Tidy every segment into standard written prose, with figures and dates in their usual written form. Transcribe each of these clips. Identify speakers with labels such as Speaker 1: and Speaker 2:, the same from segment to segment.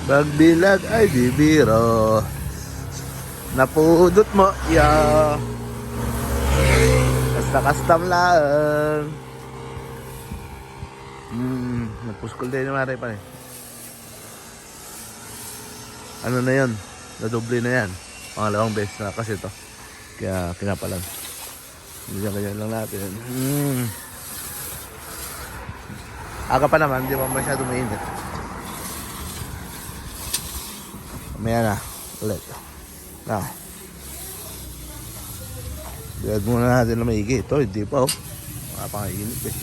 Speaker 1: Pagbilag ay bibiro. Napudot mo, ya. Basta custom lang. Nagpuskol din yung mare pa eh. Ano na yan? Nadoble na yan. Pangalawang beses na kasi ito. Kaya pinapalan. Ganyan lang natin. Aga pa naman, hindi pa masyado mainit. Mamaya na, ulit. Na. Biyad muna natin na maigi. Ito, hindi pa oh. Makapanginit eh.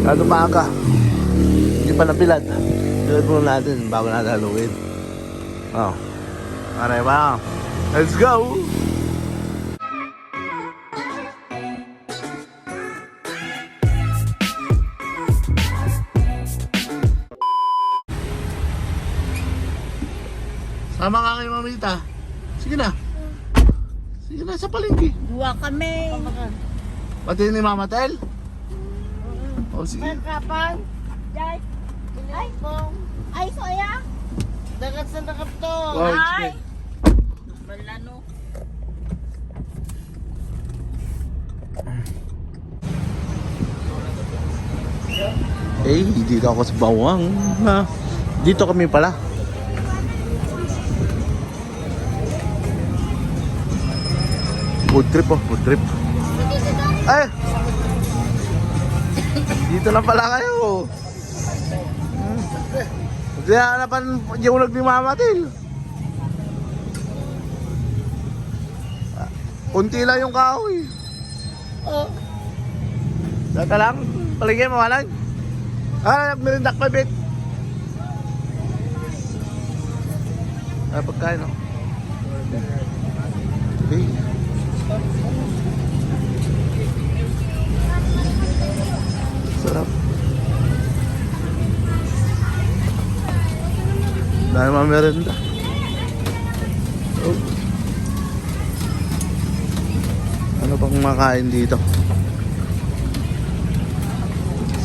Speaker 1: Lalo maaga. Hindi pa nabilad. Biyad muna natin bago natin haluin. Oh. Aray ba? Let's go! Sama ka kayo, mamita. Sige na. Sige na, sa palengke.
Speaker 2: Dua kami.
Speaker 1: Pati ni Mama Tel? O sige.
Speaker 2: Kapan? Jai. Ay, pong. Ay, soya. Dagat sa dagat to.
Speaker 1: Oh,
Speaker 2: Ay. Balano.
Speaker 1: Eh, dito ako sa bawang. Ha? Dito kami pala. Food trip oh, food trip. Ay! Dito na pala kayo. Kasi hanapan yung nagmimamatil. Kunti lang yung kahoy. Oh. Saka lang, paligay mawalan. Nagmirindak pa bit. Pagkain oh. Okay. Sarap. Dahil mamerenda. Oh. Ano pang makain dito?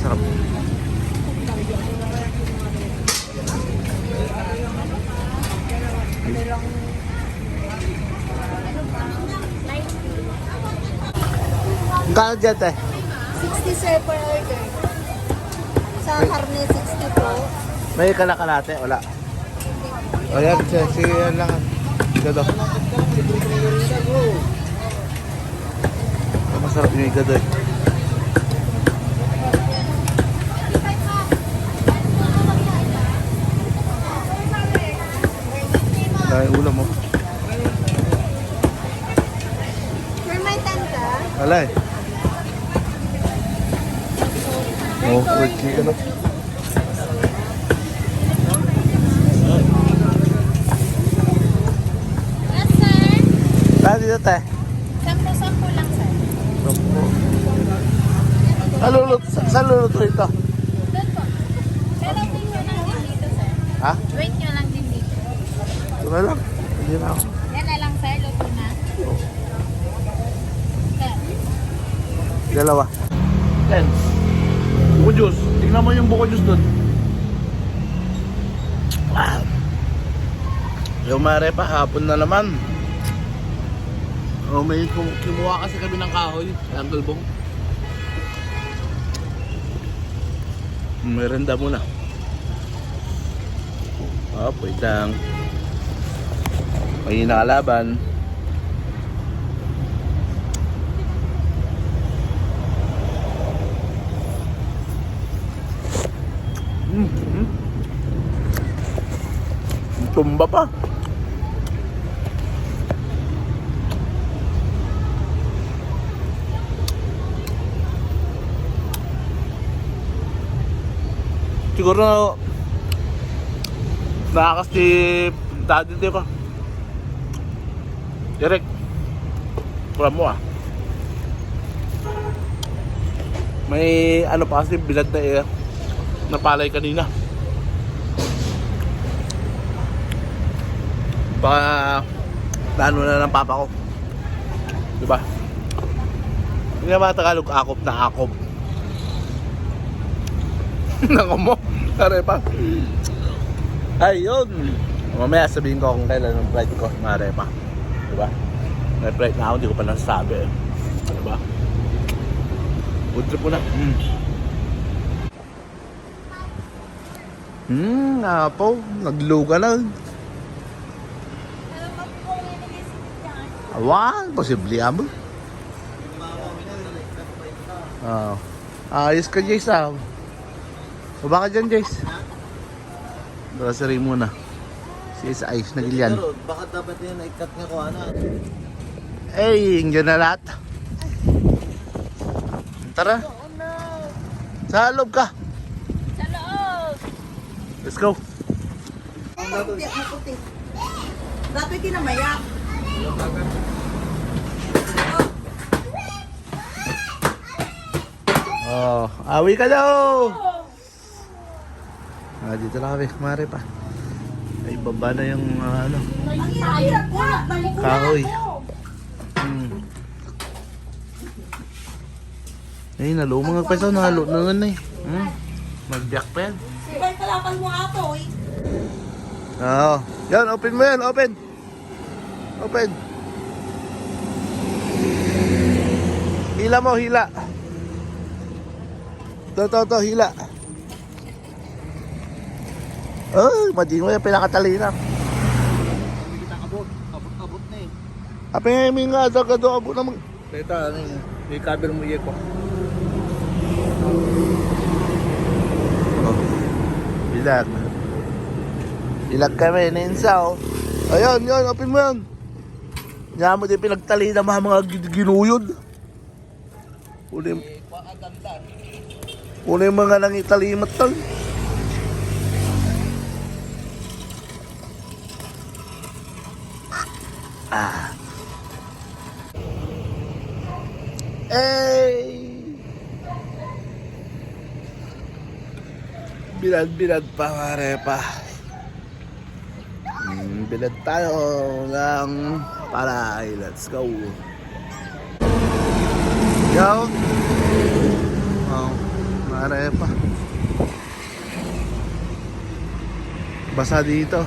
Speaker 1: Sarap. Kano dyan eh?
Speaker 2: 60 sir per order. Sa karne 60 po.
Speaker 1: May kalakalate? Wala. O yan, sige yan lang. Gado. Masarap yung gado eh. Dahil ulam mo.
Speaker 2: Mermaitan ka?
Speaker 1: Wala eh. Oh, fried chicken oh.
Speaker 2: Yes sir.
Speaker 1: Saan dito te?
Speaker 2: 10-10 lang sir.
Speaker 1: Saan luluto ito?
Speaker 2: Doon po. Pero wait nyo lang din dito sir.
Speaker 1: Ha?
Speaker 2: Wait nyo lang din dito.
Speaker 1: Ito na lang. Hindi na ako.
Speaker 2: Yan na lang sir, luto na. Sir.
Speaker 1: Dalawa. Ten. Buko juice. Tingnan mo yung buko juice doon. Yung mare pa, hapon na naman. Oh, may kumuha kasi kami ng kahoy. Uncle Bong. Merenda muna. Oh, wait lang. May nakalaban. Tumba pa. Siguro nakakas si daddy di ba? Direk. Pura mo ah. May ano pa kasi bilad na napalay kanina. Baka plano na ng papa ko. Diba? Hindi na mga Tagalog, akop na akop. Nako mo. Arepa. Ayun. Mamaya sabihin ko kung kailan ang flight ko. Arepa. Diba? May flight na ako, hindi ko pa nasasabi. Diba? Food trip ko na. Apo. Nagluga na. Awan, posible yan mo. Ayos ka, Jace, ah. Baba ka dyan, Jace. Grocery muna. Si sa ice na gilyan.
Speaker 3: Pero baka dapat yun na-cut nga ko ano.
Speaker 1: Nandiyan na lahat. Tara. Sa loob ka.
Speaker 2: Sa loob.
Speaker 1: Let's go.
Speaker 2: Maputi. Dapat kinamayak.
Speaker 1: Awi ka daw. Dito na kami, kumari pa. Ay, baba na yung ano. Kahoy. Ay, nalumang ang peso, nalo na nun eh. Magbiyak pa yan.
Speaker 2: Sige, kalapan mo ato eh.
Speaker 1: Yan, open mo yan, open. Open. Hila mo, hila. To, hila. Mading mo yung pinakatali na.
Speaker 3: Hindi kita abot. Abot na eh.
Speaker 1: Apay may nga, agad abot naman.
Speaker 3: Teta, ano yun? May cover mo iya ko.
Speaker 1: Bilag. Bilag kami, ninsa oh. Ayun, yun, open mo yan. Yan mo din pinagtali na mga ginuyod. Una yung mga nang italimat tal. Bilad pa pare pa. Bilad tayo ng palay. Let's go. Yo. Pare pa. Basa dito.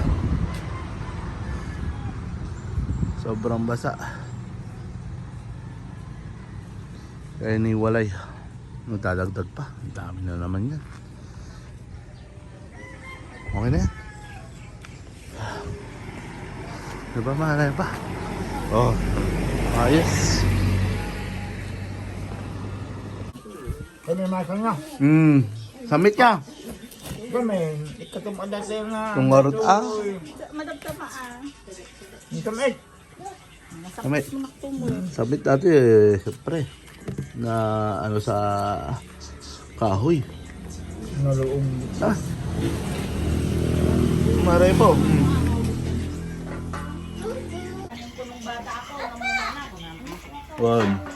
Speaker 1: Sobrang basa. Kaya niwalay. Magdadagdag pa. Ang dami na naman yan. Okay na yan. Diba mahalay pa? Ayos.
Speaker 3: Kaya may masang nga.
Speaker 1: Samit ka.
Speaker 3: Kami, ikatumada sa'yo na.
Speaker 1: Kung marot
Speaker 2: Madagtama ah.
Speaker 3: Kamit.
Speaker 1: Samit. Samit dati eh, siyempre. Na ano sa kahoy.
Speaker 3: Naloong.
Speaker 1: Maray po.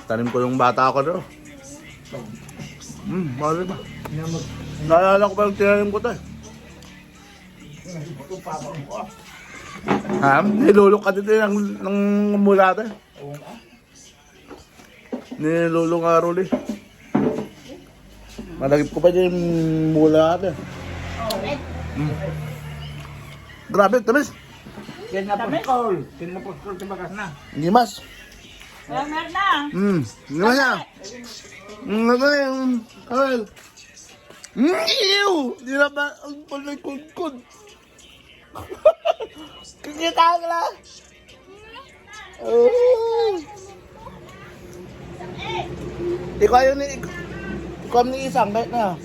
Speaker 1: Tanim ko yung bata ako doon. Maray pa. Naalala ko pa yung tinanim ko tayo. Nilulok ka dito ng mula tayo. Nilulong nga ruli. Malagip ko pa dyan yung mula tayo. Grabe, tamis.
Speaker 3: Yan na poskol. Yan na poskol, tibakas na.
Speaker 1: Hindi mas.
Speaker 2: Wala meron na.
Speaker 1: Hindi mas na. Ano yung Carl? Ew! Hindi na ba ang pala kudkud? Kikita ka na. Ikaw ayaw ni... Ikaw ni isang kahit na.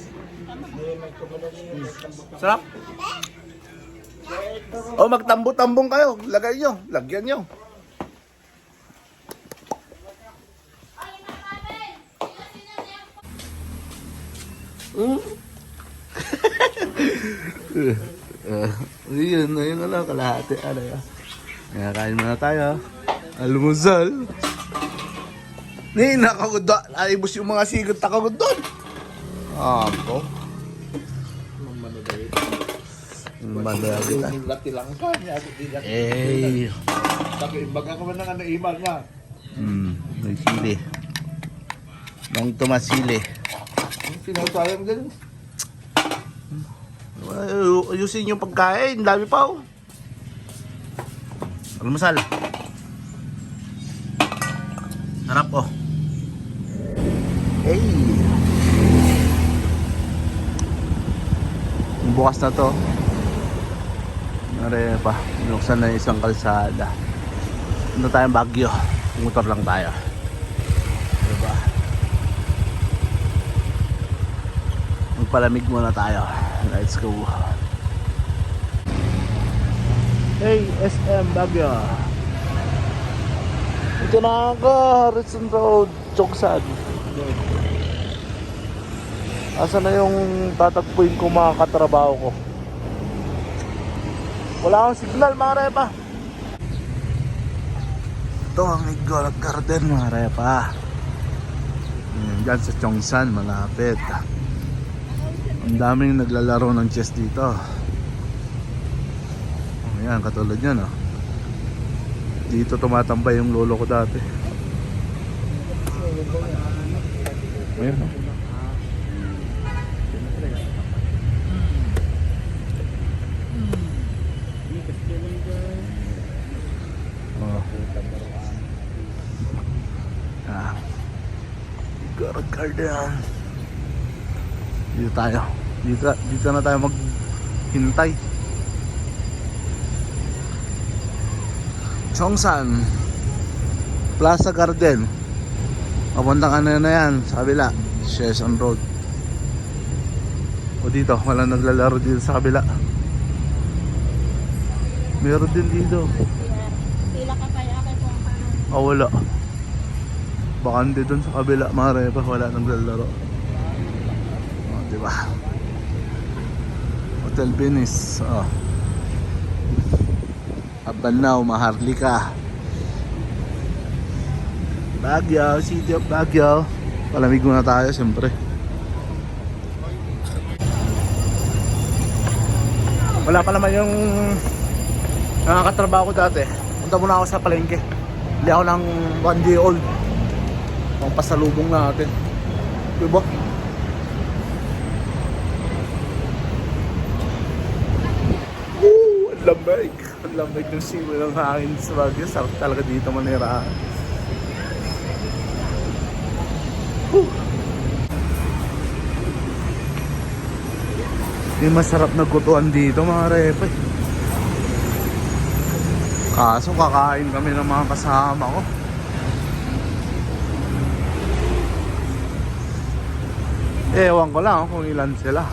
Speaker 1: Sarap. Magtambo-tambong kayo. Lagay nyo. Lagyan nyo. Ayun na lang. Kalahati. Kaya kain muna tayo. Almusal. Nakagod. Aibos yung mga sigot nakagod doon. Ako. Mandala kita.
Speaker 3: Lati lang ka niya. Baga ka man nga na-iman nga.
Speaker 1: May sili. Nang tumasili.
Speaker 3: Sinasayang din.
Speaker 1: Ayusin yung pagkain. Dami pa oh. Almusal. Harap oh. Hey. Bukas na to. Nare pa. Binuksan na yung isang kalsada. Punta tayong Baguio. Motor lang tayo. Diba? Magpalamig muna tayo. Let's go. Hey, SM Baguio. Ito na ako, Harrison Road, Choksan. Asa na yung tatagpuin ko mga katrabaho ko? Wala akong signal mga repa. Ito ang Igorot Garden mga repa. Diyan sa Chongsan, malapit. Ang daming naglalaro ng chess dito. Ayan, katulad yan oh. Dito tumatambay yung lolo ko dati. Ayan oh. Igorot Garden. Dito tayo. Dito na tayo maghintay. Chongsan Plaza Garden. Papunta ka na yan sa kabila, Sheshan Road. O dito, walang naglalaro dito sa kabila. Meron din dito.
Speaker 2: Pila ka kaya kay po ang kanan.
Speaker 1: Ah, wala. Bakante dun sa kabila, mare pa wala naglalaro. O, diba? Hotel Venice. Oh. Abanaw, Maharlika. Baguio, City of Baguio. Palamig muna tayo, siyempre. Wala pa naman yung nakakatrabaho ko dati. Punta muna ako sa palengke. Hindi ako ng 1 day old. Pang pasalubong natin. Diba? Ang lamig. Ang lamig ng siwa ng hangin sa Baguio. Sarap talaga dito manirahan. Yung masarap na gutuan dito mga repa. Kaso kakain kami ng mga kasama ko. Ewan ko lang kung ilan sila.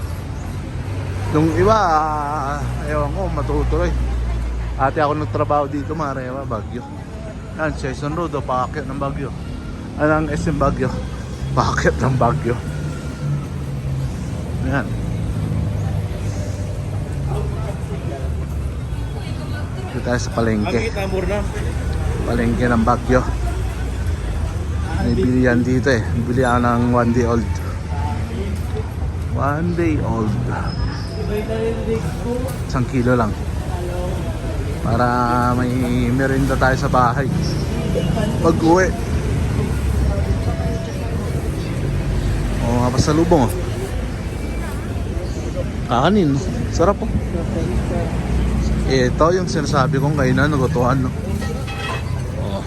Speaker 1: Yung iba, ewan ko, matutuloy. Ate ako nagtrabaho dito mga repa, Baguio. Yan, Session Road, paakyat ng Baguio. Anong SM Baguio? Paakyat ng Baguio. Yan. Dito tayo sa palengke. Palengke ng Baguio. May bilihan dito eh. Bili ako ng 1 day old. 1 day old. 1 kilo lang. Para may merinda tayo sa bahay pag uwi. O nga pasalubong oh. Kakanin. Sarap po. Ito yung sinasabi kong kainan, nagutuhan no? Oh.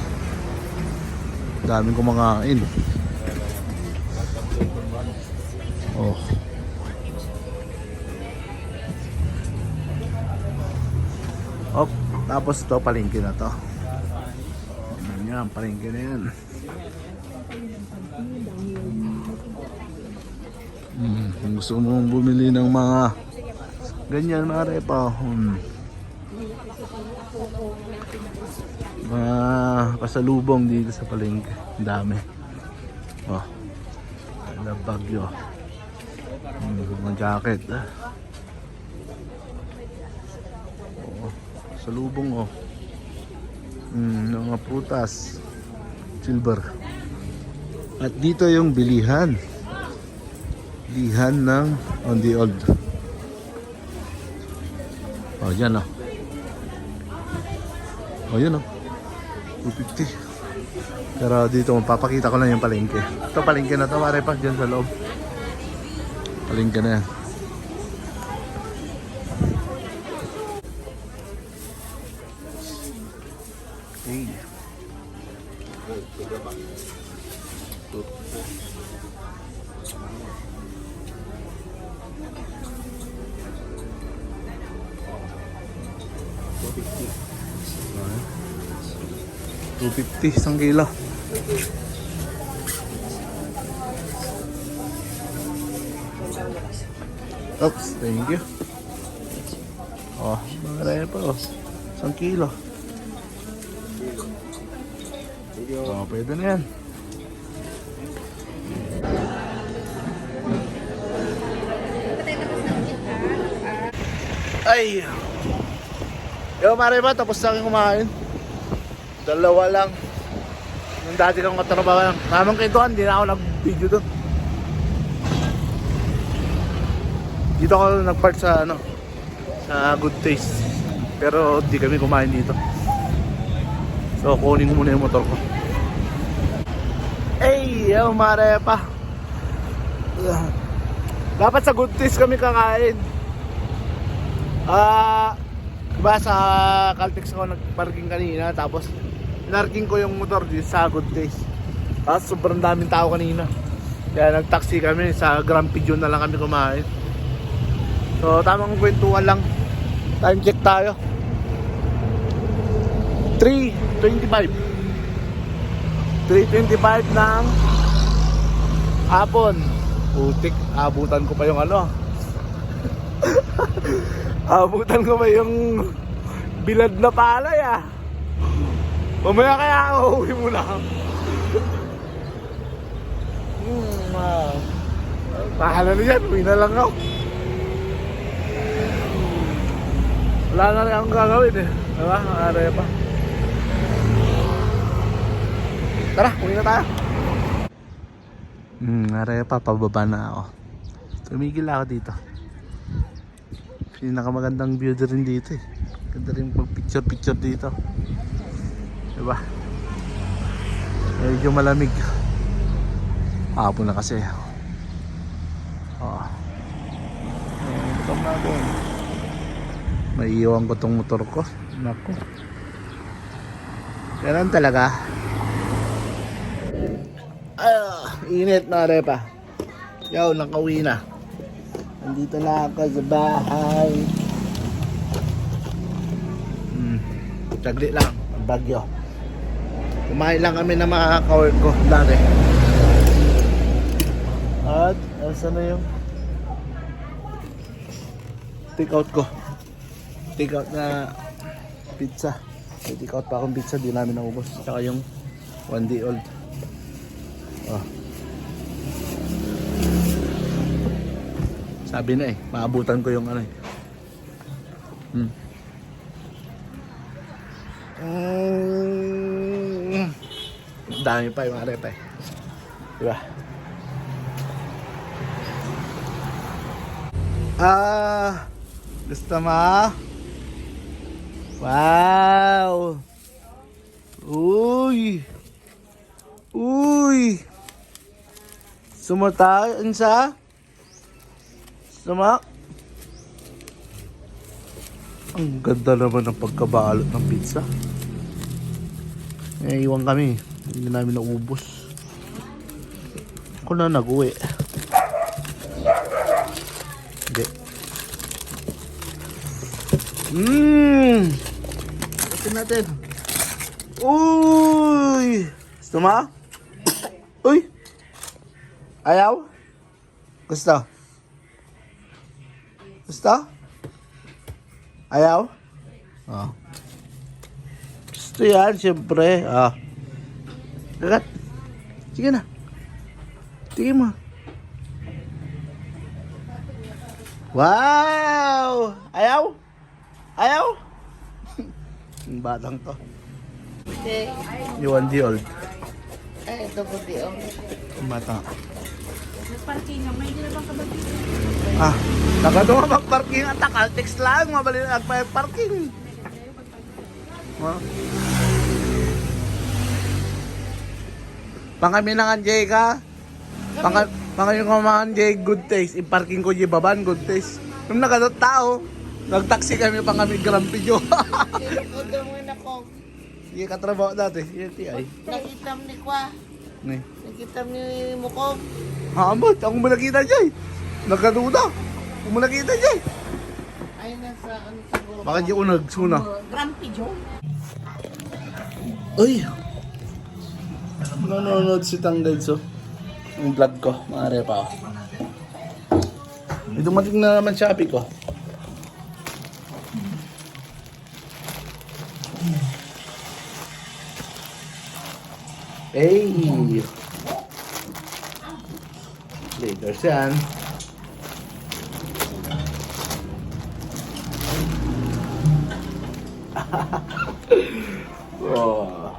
Speaker 1: Daming kumakain. Oh. Op, tapos ito palengke na to. Yan, palengke na yan. Kung gusto mong bumili ng mga ganyan mga repa, mga pasalubong dito sa palengke. Ang dami. Oh, na Baguio. Mga jacket. Oh, pasalubong oh. Mga prutas. Silver. At dito yung bilihan. Bilihan ng on the old. Oh, yan oh. Oh, yun oh. 250. Pero dito, mapapakita ko lang yung palengke. Ito palengke na to, pare pa dyan sa loob. Palengke na yan. 250 isang kilo. Oops, thank you. Oh, marami pa oh. Isang kilo. Oh, pwede na yan. Ay! Yo, mare ba? Tapos na aking kumain. Dalawa lang. Yung dati kong katrabaho lang. Tamang kwentuhan, hindi na ako nag-video doon. Dito ako nag-part sa ano, sa Good Taste. Pero di kami kumain dito. So kunin ko muna yung motor ko. Ay, yo, mare pa. Dapat sa Good Taste kami kakain. Diba sa Caltex ako nagparking kanina, tapos pinarking ko yung motor dito sa Good Taste. Tapos sobrang daming tao kanina, kaya nagtaxi kami, sa Grand Pigeon na lang kami kumain. So tamang kwentuhan lang. Time check tayo, 3:25 ng hapon. Putik, abutan ko pa yung ano. Abutan ko pa yung bilad na palay ah. Mamaya kaya uuwi muna. Bahala na yan, uwi na lang ako. Wala na rin akong gagawin eh. Diba? Aray pa. Tara, uwi na tayo. Aray pa, pababa na ako. Tumigil ako dito. Pinakamagandang view rin dito eh. Ganda rin pag picture dito. Diba? Medyo malamig. Hapon na kasi. Come na doon. Maiiwan ko tong motor ko. Naku. Ganun talaga. Init na repa. Yaw, nakauwi na. Nandito na ako sa bahay. Saglit lang, ang bagyo. Kumain lang kami ng mga ka-work ko dati. At, asa na yung take out ko. Take out na pizza. May take out pa akong pizza, di namin naubos. Tsaka yung 1 day old. Oh. Sabi na eh, maabutan ko yung ano eh. Dami pa yung arepa eh. Diba? Gusto mo? Wow! Uy! Uy! Sumatayan sa? Sama? Ang ganda naman ng pagkabalot ng pizza. Iwan kami. Hindi namin naubos. Ako na nag-uwi. Hindi. Ito natin. Uy! Gusto mo? Uy! Ayaw? Gusto? Gusto? Ayaw? Oh. Gusto yan, siyempre. Kagat. Sige na. Tingin mo. Wow! Ayaw? Ayaw? Yung batang to.
Speaker 2: Okay.
Speaker 1: Yung 1 day old.
Speaker 2: Ay, ito po di ako.
Speaker 1: Yung bata.
Speaker 2: Nagparking nga, may hindi na bang kabati?
Speaker 1: Taga doon nga mag-parking at Caltex lang. Mabali na nagpa-parking. Pangami na nga, Jay ka. Pangami ko mga Jay, Good Taste. I-parking ko Jay Baban, Good Taste. Nung nagadot tao, nag-taxi kami pangami Grand Pigeon.
Speaker 2: Ito muna ko.
Speaker 1: Sige, katrabaho dati. Sige, tiyay.
Speaker 2: Nakitam ni Kwa.
Speaker 1: Ngay.
Speaker 2: Nakitam ni Mukom.
Speaker 1: Hamot, ako mo nakita, Jay. Nagkaduda. Ako mo nakita, Jay.
Speaker 2: Ay, nasa ano siguro.
Speaker 1: Baka di ako nagsuna.
Speaker 2: Grand Pigeon.
Speaker 1: Uy, Nanonood si Tanggay, so. Yung vlog ko, mga repa. May dumating na naman Shopee ko. Hey! Lakers yan. Oh.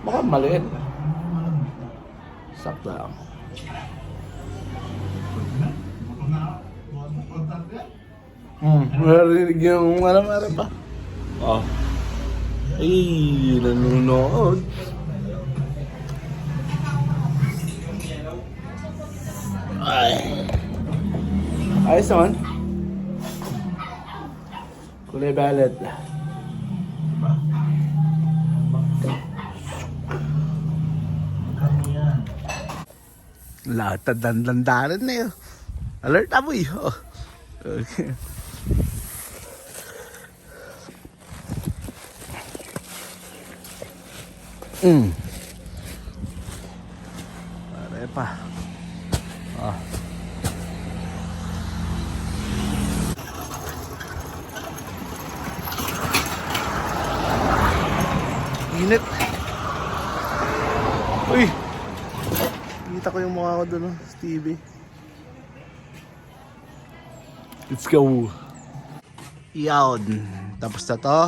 Speaker 1: Baka maliit. Sakto lang. Marinig yung maramara pa. Oh. Ay, nanonood. Ay. Ayos naman. Kulay violet. Lahat na dandandaran na yun. Alert aboy. Oh. Okay. Pare pa. Ah. Init. Uy. Kita ko yung mukha ko doon, sa TV. Let's go. Iyaon. Tapos na to.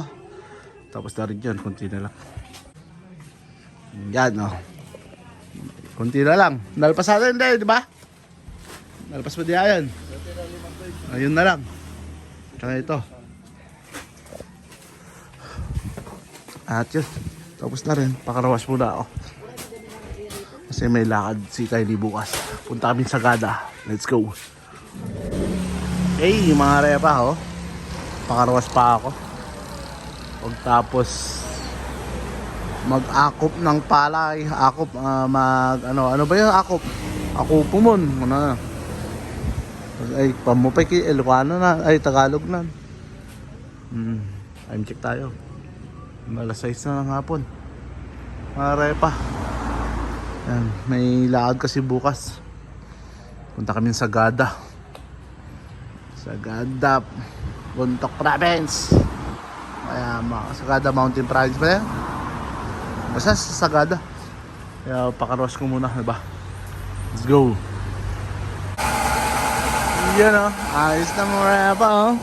Speaker 1: Tapos na rin yun. Kunti na lang. Yan, oh. Kunti na lang. Nalpas natin din, di ba? Nalpas mo diya yan. Ayun na lang. Tsaka ito. At yun. Tapos na rin. Pakarawas muna ako. Kasi may lakad si Kylie bukas. Punta kami sa Gada. Let's go. Hey, mga repa, oh. Pakarawas pa ako. Pagtapos mag-akop ng palay. Akop, ano ba yun? Akop. Akopumon. Ano? Ay, pamupay kay Ilocano na. Ay, Tagalog na. Time check tayo. Alas 6 na ng hapon. Mga repa. Yan, may lakad kasi bukas. Punta kami sa Gada. Sa Gada, Bontoc Province. Kaya sa Gada Mountain Province ba yan? Basta sa Sagada. Kaya pakaros ko muna, diba? Let's go. Yan, oh. Ayos na mga repa, oh.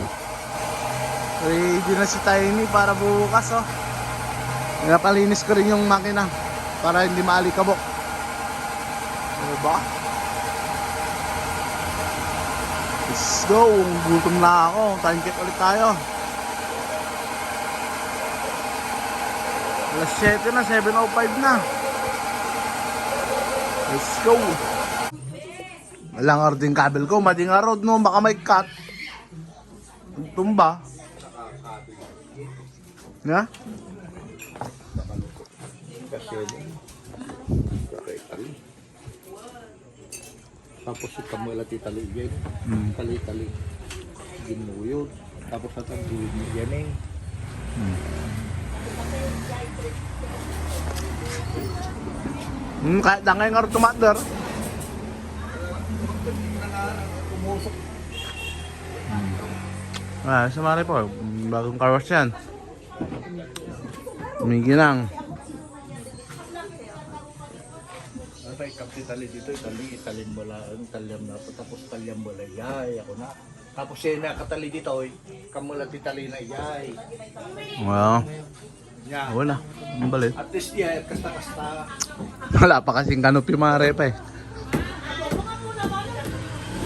Speaker 1: Ready na si Tiny para bukas, oh. Napalinis ko rin yung makina para hindi maalikabok. Diba? Let's go. Gutom na ako. Time check ulit tayo. Alas 7 na, 7:05 na. Let's go. Walang ording kabel ko. Madinga road, no? Baka may cut. Tumba. Nga?
Speaker 3: Tapos si Kamala titali yan. Tali-tali. Ginuyod. Tapos at ang duwid niya yan eh.
Speaker 1: Kahit na ngayon nga tumater. Sa mare po. Bagong car wash yan. Tumiginang.
Speaker 3: Ay, kapti tali dito, italin mo lang, talyam na po, tapos talyam mo lang, yay, ako na. Tapos siya nakatali dito, kamula titali na, yay.
Speaker 1: Wow.
Speaker 3: Yeah.
Speaker 1: Wala. Ang balit.
Speaker 3: At least, yeah, kasta-kasta.
Speaker 1: Wala pa kasing canopy mga repa eh.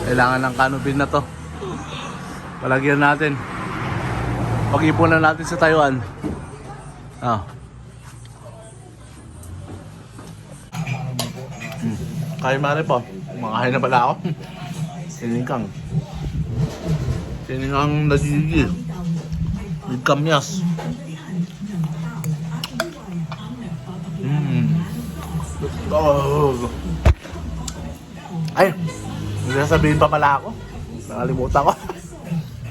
Speaker 1: Kailangan ng canopy na to. Palagyan natin. Pag-ipunan natin sa Taiwan. Kaya mare po. Makain na pala ako. Sinigang. Sinigang na gigi. With kamyas. Oh. Ay, may sasabihin pa pala ako. Nakalimutan ko.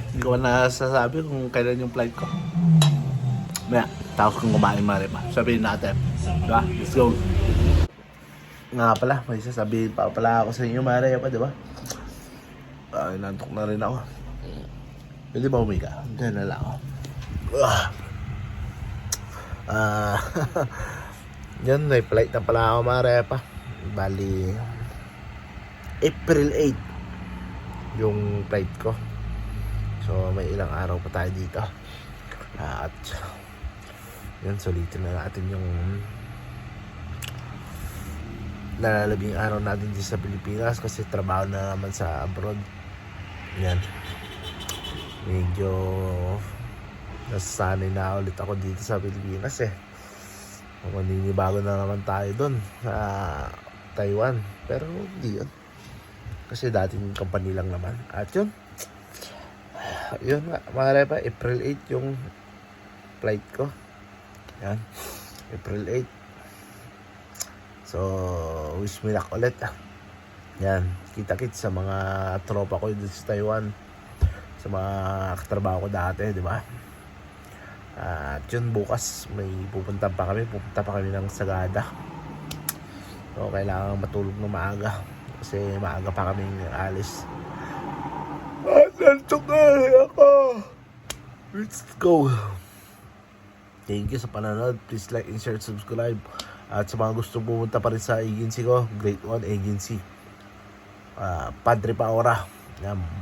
Speaker 1: Hindi ko na nasasabi kung kailan yung flight ko. Maya, tapos kung kumain mare pa. Sabihin natin. Diba? Let's go. Nga pala, may sasabihin pa pala ako sa inyo, Mare pa, di ba? Nantok na rin ako. Pwede ba umiga? Diyan na lang ako. Yan, may flight na pala ako, Mare pa. Bali, April 8 yung flight ko. So, may ilang araw pa tayo dito. At yan, sulitin na natin yung nalalabing araw natin dito sa Pilipinas kasi trabaho na naman sa abroad. Yan, medyo nasasanay na ulit ako dito sa Pilipinas eh. Maninibago na naman tayo doon sa Taiwan, pero hindi yun kasi dating company lang naman. At yun nga mga repa, April 8 yung flight ko. Yan, April 8. So, wish me luck ulit. Yan, kita-kits sa mga tropa ko dito sa Taiwan, sa mga katrabaho ko dati, di ba? At yun, bukas may pupunta pa kami ng Sagada. So, kailangan matulog na maaga kasi maaga pa kaming alis. At nantok na ako. Let's go. Thank you sa panonood. Please like and share, subscribe. At sa mga gusto pumunta pa rin sa agency ko, Grade 1 Agency, Padre Paora,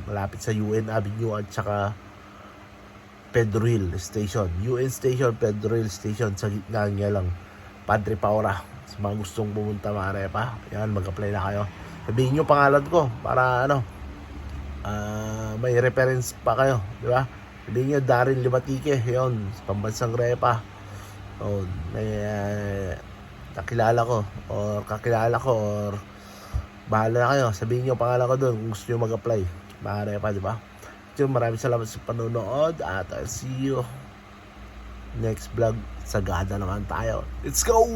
Speaker 1: malapit sa UN Avenue at saka Pedro Hill Station. UN Station, Pedro Hill Station, sa gitna niya lang, Padre Paora. Sa mga gustong pumunta, mga repa, yan, mag-apply na kayo. Sabihin nyo pangalan ko para may reference pa kayo, di ba? Sabihin nyo Darin Limatike, yun, pambansang repa. O, may kakilala ko or bahala na kayo. Sabihin nyo pangalan ko doon kung gusto nyo mag-apply, mga repa, di ba? Maraming salamat sa panonood at I'll see you next vlog. Sagada naman tayo. Let's go!